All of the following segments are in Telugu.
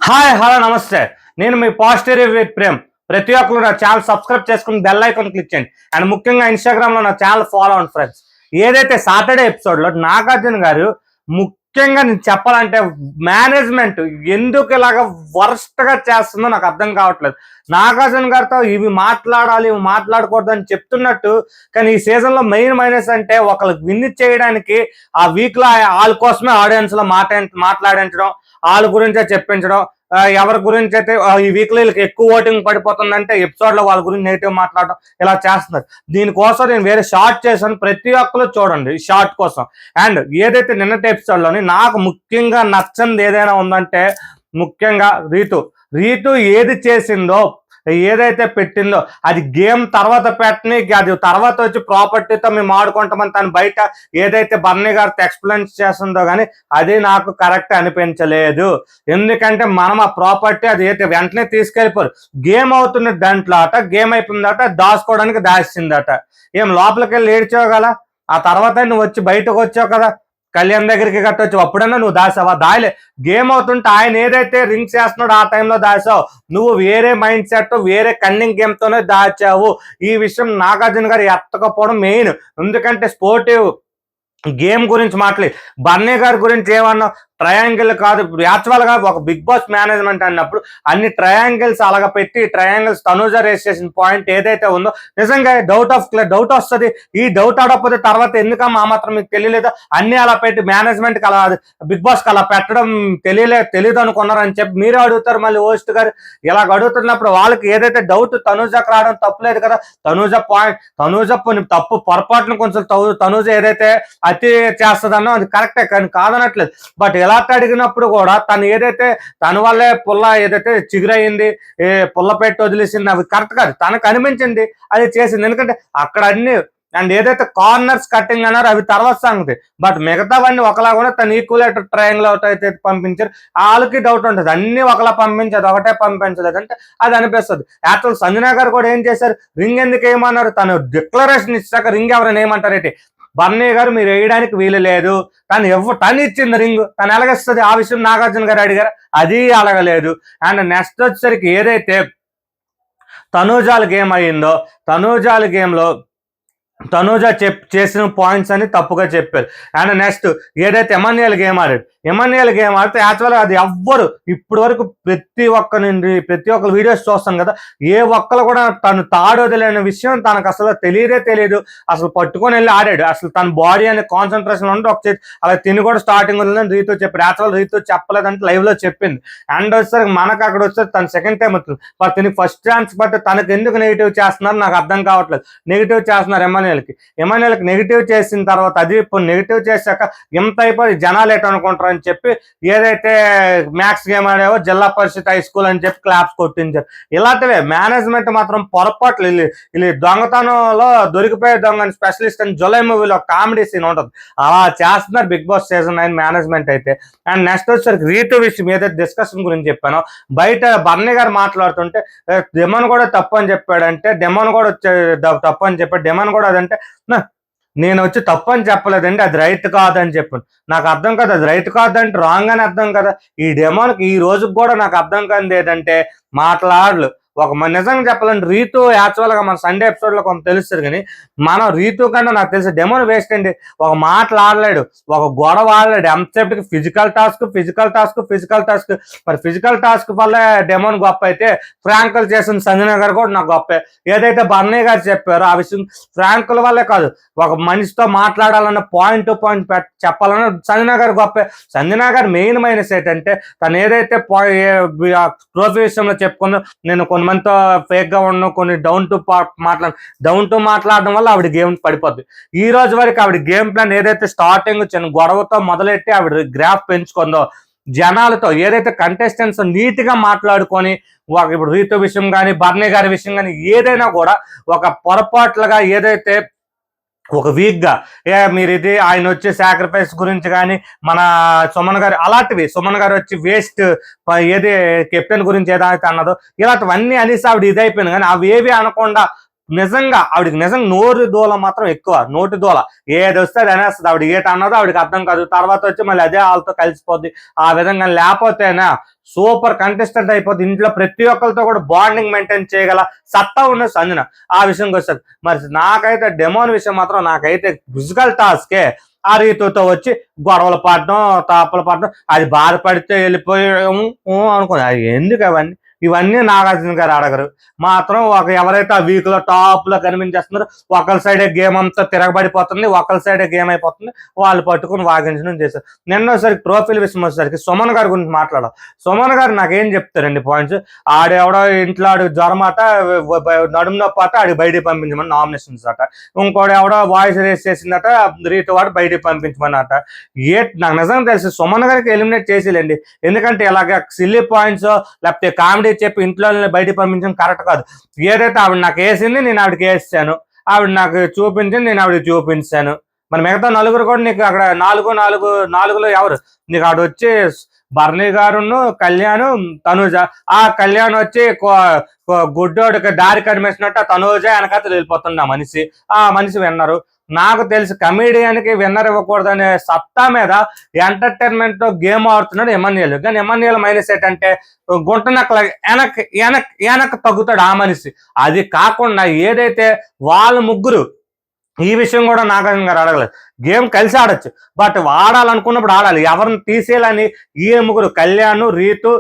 హాయ్ హలో నమస్తే. నేను మీ పాజిటివ్ విత్ ప్రేమ్. ప్రతి ఒక్కరు నా ఛానల్ సబ్స్క్రైబ్ చేసుకుని బెల్ ఐకాన్ క్లిక్ చేయండి. అండ్ ముఖ్యంగా ఇన్స్టాగ్రామ్లో నా ఛానల్ ఫాలో అవ్వండి ఫ్రెండ్స్. ఏదైతే సాటర్డే ఎపిసోడ్లో నాగార్జున గారు ముఖ్యంగా నేను చెప్పాలంటే మేనేజ్మెంట్ ఎందుకు ఇలాగ వర్స్ట్గా చేస్తుందో నాకు అర్థం కావట్లేదు. నాగార్జున గారితో ఇవి మాట్లాడాలి ఇవి మాట్లాడకూడదు అని చెప్తున్నట్టు, కానీ ఈ సీజన్లో మెయిన్ మైనస్ అంటే ఒకరికి విన్ చేయడానికి ఆ వీక్లో వాళ్ళ కోసమే ఆడియన్స్లో మాట్లాడించడం, వాళ్ళ గురించే చెప్పించడం, ఎవరి గురించి అయితే ఈ వీక్లో వీళ్ళకి ఎక్కువ ఓటింగ్ పడిపోతుందంటే ఎపిసోడ్లో వాళ్ళ గురించి నెగిటివ్ మాట్లాడడం ఇలా చేస్తున్నారు. దీనికోసం నేను వేరే షార్ట్ చేశాను, ప్రతి ఒక్కరు చూడండి ఈ షార్ట్ కోసం. అండ్ ఏదైతే నిన్నటి ఎపిసోడ్లోని నాకు ముఖ్యంగా నచ్చంది ఏదైనా ఉందంటే ముఖ్యంగా రీతు ఏది చేసిందో ఏదైతే పెట్టిందో అది గేమ్ తర్వాత పెట్టని, అది తర్వాత వచ్చి ప్రాపర్టీతో మేము ఆడుకుంటామని తను బయట ఏదైతే బర్నీ గారితో ఎక్స్ప్లెయిన్ చేస్తుందో కానీ అది నాకు కరెక్ట్ అనిపించలేదు. ఎందుకంటే మనం ఆ ప్రాపర్టీ అది అయితే వెంటనే తీసుకెళ్ళిపోరు. గేమ్ అవుతున్న దాంట్లో గేమ్ అయిపోయిందట, దాచుకోవడానికి దాచిందట. ఏం లోపలికి వెళ్ళి ఏడ్చావు కదా, ఆ తర్వాత నువ్వు వచ్చి బయటకు వచ్చావు కదా కళ్యాణ్ దగ్గరికి కట్టొచ్చు, అప్పుడన్నా నువ్వు దాసావా? దాయలే. గేమ్ అవుతుంటే ఆయన ఏదైతే రింగ్స్ చేస్తున్నాడో ఆ టైంలో దాచావు. నువ్వు వేరే మైండ్ సెట్ వేరే కన్నింగ్ గేమ్తోనే దాచావు. ఈ విషయం నాగార్జున గారు ఎత్తకపోవడం మెయిన్. ఎందుకంటే స్పోర్టివ్ గేమ్ గురించి మాట్లాడి బర్నీ గారి గురించి ఏమన్నా ట్రయాంగిల్ కాదు. యాక్చువల్గా ఒక బిగ్ బాస్ మేనేజ్మెంట్ అన్నప్పుడు అన్ని ట్రయాంగిల్స్ అలాగ పెట్టి ట్రయాంగిల్స్ తనూజ రేస్ చేసిన పాయింట్ ఏదైతే ఉందో నిజంగా డౌట్ వస్తుంది. ఈ డౌట్ ఆడకపోతే తర్వాత ఎందుకమ్మా మాత్రం మీకు తెలియలేదు అన్ని అలా పెట్టి మేనేజ్మెంట్కి అలా బిగ్ బాస్కి అలా పెట్టడం తెలియదు అనుకున్నారని చెప్పి మీరే అడుగుతారు. మళ్ళీ హోస్ట్ గారు ఇలాగ అడుగుతున్నప్పుడు వాళ్ళకి ఏదైతే డౌట్ తనూజకు రావడం తప్పులేదు కదా. తనూజ తప్పు పొరపాటును కొంచెం తనూజ ఏదైతే అతి చేస్తుందన్నో అది కరెక్టే, కానీ కాదనట్లేదు. బట్ ఎలా అడిగినప్పుడు కూడా తను ఏదైతే తన వల్లే పుల్ల ఏదైతే చిగురయింది, పుల్ల పెట్టి వదిలేసింది అవి కరెక్ట్ కాదు. తనకు అనిపించింది అది చేసింది. ఎందుకంటే అక్కడ అన్ని అండ్ ఏదైతే కార్నర్స్ కట్టింగ్ అన్నారో అవి తర్వాత సంగతి. బట్ మిగతావన్నీ ఒకలాగా తను ఈక్వలేటర్ ట్రయాంగిల్ అవుట్ అయితే పంపించారు. వాళ్ళకి డౌట్ ఉంటుంది, అన్ని ఒకలా పంపించదు ఒకటే పంపించలేదు అంటే అది అనిపిస్తుంది. యాక్చువల్ సంజనా గారు కూడా ఏం చేశారు, రింగ్ ఎందుకు ఏమన్నారు, తను డిక్లరేషన్ ఇచ్చాక రింగ్ ఎవరైనా ఏమంటారేంటి, బర్నీ గారు మీరు వేయడానికి వీలు లేదు, తను ఇచ్చింది రింగ్, తను ఎలాగేస్తుంది ఆ విషయం నాగార్జున గారు అడిగారు, అది అలగలేదు. అండ్ నెక్స్ట్ వచ్చేసరికి ఏదైతే తనూజాల గేమ్ అయ్యిందో తనూజాల గేమ్లో తనూజ చేసిన పాయింట్స్ అని తప్పుగా చెప్పారు. అండ్ నెక్స్ట్ ఏదైతే ఎమాన్యుయల్ గేమ్ ఆడితే యాక్చువల్గా అది ఎవ్వరు ఇప్పటి వరకు ప్రతి ఒక్క వీడియోస్ చూస్తాను కదా, ఏ ఒక్కరు కూడా తను తాడోదలేని విషయం తనకు అసలు తెలియదు. అసలు పట్టుకొని వెళ్ళి ఆడాడు. అసలు తన బాడీ అనే కాన్సన్ట్రేషన్ ఉంటే ఒక అలా తిని కూడా స్టార్టింగ్ ఉందని రీతు చెప్పాడు. యాక్చువల్ రీతు చెప్పలేదంటే లైవ్ లో చెప్పింది. అండ్ వచ్చేసరికి మనకు అక్కడ వచ్చేసరికి తను సెకండ్ టైం వస్తుంది. బట్ తిని ఫస్ట్ ఛాన్స్ బట్ తనకు ఎందుకు నెగిటివ్ చేస్తున్నారు నాకు అర్థం కావట్లేదు. నెగిటివ్ చేస్తున్నారు ఎమాన్యుయల్కి నెగిటివ్ చేసిన తర్వాత అది ఇప్పుడు నెగిటివ్ చేశాక ఎంత అయిపోయి జనాలు ఎటు అనుకుంటారు అని చెప్పి ఏదైతే మ్యాథ్స్ గేమ్ ఆడావో జిల్లా పరిషత్ హై స్కూల్ అని చెప్పి క్లాప్స్ కొట్టించారు. ఇలాంటివే మేనేజ్మెంట్ మాత్రం పొరపాట్లు. వీళ్ళు దొంగతనంలో దొరికిపోయే దొంగని స్పెషలిస్ట్ అని జులై మూవీలో కామెడీ సీన్ ఉంటుంది, అలా చేస్తున్నారు బిగ్ బాస్ సీజన్ 9 మేనేజ్మెంట్ అయితే. అండ్ నెక్స్ట్ వచ్చేసరికి రీతు విషయం ఏదైతే డిస్కషన్ గురించి చెప్పానో, బయట బర్నీ గారు మాట్లాడుతుంటే డెమన్ కూడా తప్పు అని చెప్పాడంటే డెమన్ కూడా తప్పు అని చెప్పాడు. డెమన్ కూడా అదంటే నేను వచ్చి తప్పు అని చెప్పలేదండి, అది రైట్ కాదని చెప్పాను. నాకు అర్థం కదా, అది రైట్ కాదంటే రాంగ్ అని అర్థం కదా. ఈ డెమోన్కి ఈ రోజుకి కూడా నాకు అర్థం కాదు ఏంటంటే మాట్లాడలు నిజంగా చెప్పాలంటే రీతు యాక్చువల్గా మన సండే ఎపిసోడ్లో కొంత తెలుస్తుంది, కానీ మనం రీతు కన్నా నాకు తెలిసి డెమోన్ వేస్ట్ అండి. ఒక మాట్లాడలేడు, ఒక గొడవ ఆడలేడు. ఎంతసేపటికి ఫిజికల్ టాస్క్. మరి ఫిజికల్ టాస్క్ వల్ల డెమోన్ గొప్ప అయితే ఫ్రాంకులు చేసిన సంజన గారు కూడా నాకు గొప్పే. ఏదైతే బర్నీ గారు చెప్పారో ఆ విషయం ఫ్రాంకుల వల్లే కాదు, ఒక మనిషితో మాట్లాడాలన్న పాయింట్ టు పాయింట్ చెప్పాలన్న సంజన గారు గొప్పే. సంజన గారు మెయిన్ మైనస్ ఏంటంటే తను ఏదైతే ట్రోఫీ విషయంలో చెప్పుకుందో, నేను కొంతమందితో ఫేక్ గా ఉండడం, కొన్ని డౌన్ టు మాట్లాడడం వల్ల ఆవిడ గేమ్ పడిపోద్ది. ఈ రోజు వరకు ఆవిడ గేమ్ ప్లాన్ ఏదైతే స్టార్టింగ్ చిన్న గొడవతో మొదలెట్టి ఆవిడ గ్రాఫ్ పెంచుకుందో, జనాలతో ఏదైతే కంటెస్టెంట్స్ నీట్ గా మాట్లాడుకొని ఇప్పుడు రీతు విషయం కానీ బర్నీ గారి విషయం కానీ ఏదైనా కూడా ఒక పొరపాట్లుగా ఏదైతే ఒక వీక్గా మీరు ఇది ఆయన వచ్చే సాక్రిఫైస్ గురించి కానీ మన సుమన్ గారు అలాంటివి, సుమన్ గారు వచ్చి వేస్ట్ ఏది కెప్టెన్ గురించి ఏదైతే అన్నదో ఇలాంటివన్నీ అనేసి ఆవిడ ఇదైపోయింది. కానీ అవి ఏవి అనకుండా నిజంగా ఆవిడకి నిజంగా నోరు దూల మాత్రం ఎక్కువ, నోటి దూల. ఏది వస్తే అది అనేస్తుంది. ఆవిడ ఏటి అన్నదో ఆవిడకి అర్థం కాదు, తర్వాత వచ్చి మళ్ళీ అదే వాళ్ళతో కలిసిపోద్ది. ఆ విధంగా లేకపోతేనా సూపర్ కంటెస్టెంట్ అయిపోద్ది. ఇంట్లో ప్రతి ఒక్కరితో కూడా బాండింగ్ మెయింటైన్ చేయగల సత్తా ఉన్న సంజన. ఆ విషయంకి వస్తుంది. మరి నాకైతే డెమోన్ విషయం మాత్రం నాకైతే ఫిజికల్ టాస్కే. ఆ రీతుతో వచ్చి గొడవలు పడడం, తాపలు పడడం, అది బాధపడితే వెళ్ళిపోయి అనుకున్నా. అది ఎందుకు అవన్నీ? ఇవన్నీ నాగార్జున గారు అడగరు. మాత్రం ఎవరైతే ఆ వీక్ లో టాప్ లో కనిపించేస్తున్నారో ఒకరి సైడే గేమ్ అంతా తిరగబడిపోతుంది, ఒకరి సైడే గేమ్ అయిపోతుంది, వాళ్ళు పట్టుకుని వాగించడం చేశారు. నిన్నోసరికి ప్రొఫైల్ విషయం వచ్చేసరికి సుమన్ గారి గురించి మాట్లాడాలి. సుమన్ గారు నాకేం చెప్తారండి పాయింట్స్. ఆడెవడో ఇంట్లో ఆడికి జ్వరం అట, నడుము నొప్పి అట, ఆడికి బయటికి పంపించమని నామినేషన్స్ అట. ఇంకోటి ఎవడో వాయిస్ రేస్ చేసిందట, రీతి వాడు బయటికి పంపించమని అట. నాకు నిజంగా తెలిసి సుమన్ గారికి ఎలిమినేట్ చేసేలేండి. ఎందుకంటే ఇలాగ సిల్లీ పాయింట్స్ లేకపోతే కామెడీ చెప్పి ఇంట్లో బయటికి పంపించడం కరెక్ట్ కాదు. ఏదైతే ఆవిడ నాకు వేసింది నేను ఆవిడకి వేసాను, ఆవిడ నాకు చూపించింది నేను ఆవిడకి చూపించాను. మరి మిగతా నలుగురు కూడా నీకు అక్కడ నాలుగులో ఎవరు నీకు ఆవిడ వచ్చి భరణి గారును, కళ్యాణ్, తనూజ. ఆ కళ్యాణ్ వచ్చి గుడ్డోడికి దారి కనిపిస్తున్నట్టు తనూజ వెనకాతలు వెళ్ళిపోతుంది ఆ మనిషి విన్నరు. నాకు తెలిసి కమీడియన్కి విన్నర్ ఇవ్వకూడదనే సత్తా మీద ఎంటర్టైన్మెంట్ గేమ్ ఆడుతున్నాడు ఎమాన్యుయల్. కానీ ఎమాన్యుయల్ మైనస్ ఏంటంటే గుంటనక్కల వెనక్కి తగ్గుతాడు ఆ మనిషి. అది కాకుండా ఏదైతే వాళ్ళ ముగ్గురు, ఈ విషయం కూడా నాగార్జున గారు అడగలేదు. గేమ్ కలిసి ఆడొచ్చు, బట్ ఆడాలనుకున్నప్పుడు ఆడాలి. ఎవరిని తీసేయాలని ఈ ముగ్గురు కళ్యాణ్, రీతు,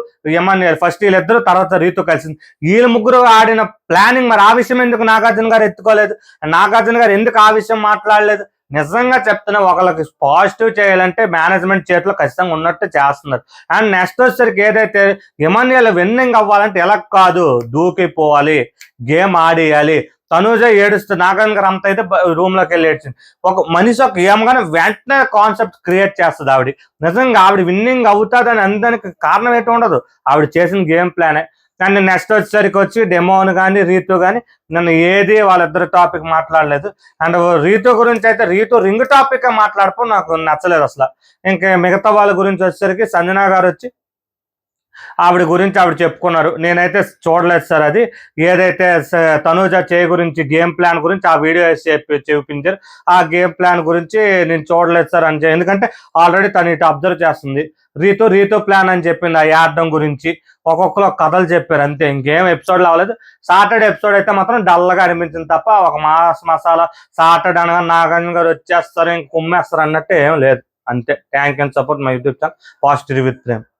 ఎమాన్యుయల్, ఫస్ట్ వీళ్ళిద్దరు, తర్వాత రీతు కలిసింది. వీళ్ళ ముగ్గురు ఆడిన ప్లానింగ్ మరి ఆ విషయం ఎందుకు నాగార్జున గారు ఎత్తుకోలేదు? నాగార్జున గారు ఎందుకు ఆ విషయం మాట్లాడలేదు? నిజంగా చెప్తున్నా, ఒకళ్ళకి పాజిటివ్ చేయాలంటే మేనేజ్మెంట్ చేతిలో ఖచ్చితంగా ఉన్నట్టు చేస్తున్నారు. అండ్ నెక్స్ట్ వచ్చేసరికి ఏదైతే ఎమాన్యుయల్ విన్నింగ్ అవ్వాలంటే ఎలా కాదు, దూకిపోవాలి, గేమ్ ఆడేయాలి. తనూజ ఏడుస్తూ నాగార్జున గారు అంత అయితే రూమ్ లోకి వెళ్ళి ఏడ్చింది. ఒక మనిషి ఒక ఏమగానే వెంటనే కాన్సెప్ట్ క్రియేట్ చేస్తుంది ఆవిడ. నిజంగా ఆవిడ విన్నింగ్ అవుతుందని అందడానికి కారణం ఏంటో ఉండదు, ఆవిడ చేసిన గేమ్ ప్లానే. అండ్ నెక్స్ట్ వచ్చేసరికి డెమోన్ కానీ రీతు కానీ నన్ను ఏది వాళ్ళిద్దరు టాపిక్ మాట్లాడలేదు. అండ్ రీతు గురించి అయితే రీతు రింగ్ టాపిక్ మాట్లాడపో నాకు నచ్చలేదు అసలు. ఇంకా మిగతా వాళ్ళ గురించి వచ్చేసరికి సంజన గారు వచ్చి ఆవిడ గురించి ఆవిడ చెప్పుకున్నారు. నేనైతే చూడలేదు సార్. అది ఏదైతే తనూజ చేయి గురించి గేమ్ ప్లాన్ గురించి ఆ వీడియో చూపించారు, ఆ గేమ్ ప్లాన్ గురించి నేను చూడలేదు సార్ అని. ఎందుకంటే ఆల్రెడీ తను ఇటు అబ్జర్వ్ చేస్తుంది. రీతు ప్లాన్ అని చెప్పింది ఆ యాడ్డం గురించి. ఒక్కొక్కరు కథలు చెప్పారు అంతే, ఇంకేం ఎపిసోడ్లు అవ్వలేదు. సాటర్డే ఎపిసోడ్ అయితే మాత్రం డల్గా అనిపించింది తప్ప ఒక మసాలా సాటర్డే అనగా నాగార్జున గారు వచ్చేస్తారు ఇంక కుమ్మేస్తారు అన్నట్టు ఏం లేదు. అంతే. Thank you and support my YouTube channel positive with Prem.